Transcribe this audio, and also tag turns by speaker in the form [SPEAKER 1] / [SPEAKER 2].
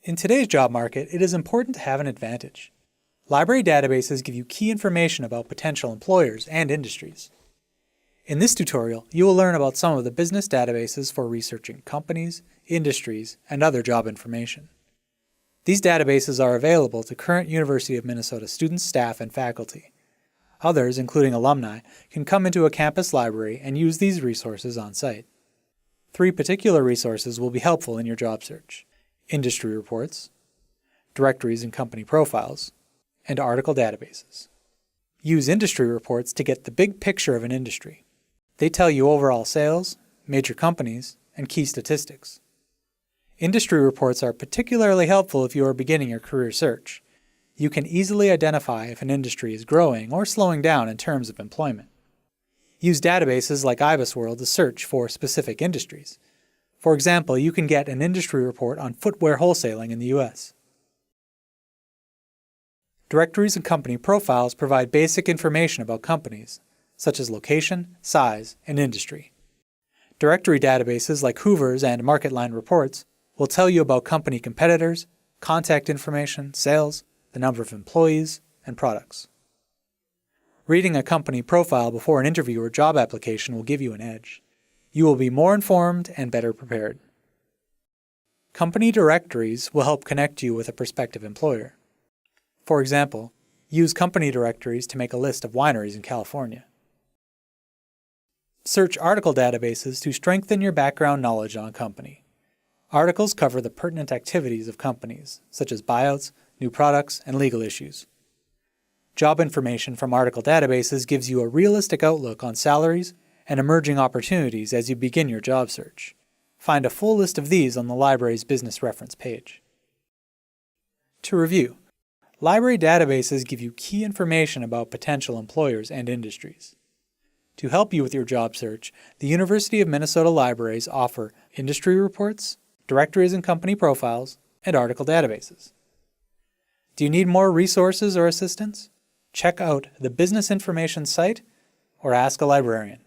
[SPEAKER 1] In today's job market, it is important to have an advantage. Library databases give you key information about potential employers and industries. In this tutorial, you will learn about some of the business databases for researching companies, industries, and other job information. These databases are available to current University of Minnesota students, staff, and faculty. Others, including alumni, can come into a campus library and use these resources on site. 3 particular resources will be helpful in your job search: industry reports, directories and company profiles, and article databases. Use industry reports to get the big picture of an industry. They tell you overall sales, major companies, and key statistics. Industry reports are particularly helpful if you are beginning your career search. You can easily identify if an industry is growing or slowing down in terms of employment. Use databases like IBISWorld to search for specific industries. For example, you can get an industry report on footwear wholesaling in the US. Directories and company profiles provide basic information about companies, such as location, size, and industry. Directory databases like Hoover's and MarketLine reports will tell you about company competitors, contact information, sales, the number of employees, and products. Reading a company profile before an interview or job application will give you an edge. You will be more informed and better prepared. Company directories will help connect you with a prospective employer. For example, use company directories to make a list of wineries in California. Search article databases to strengthen your background knowledge on a company. Articles cover the pertinent activities of companies, such as buyouts, new products, and legal issues. Job information from article databases gives you a realistic outlook on salaries and emerging opportunities as you begin your job search. Find a full list of these on the library's business reference page. To review, library databases give you key information about potential employers and industries. To help you with your job search, the University of Minnesota libraries offer industry reports, directories and company profiles, and article databases. Do you need more resources or assistance? Check out the Business Information site or ask a librarian.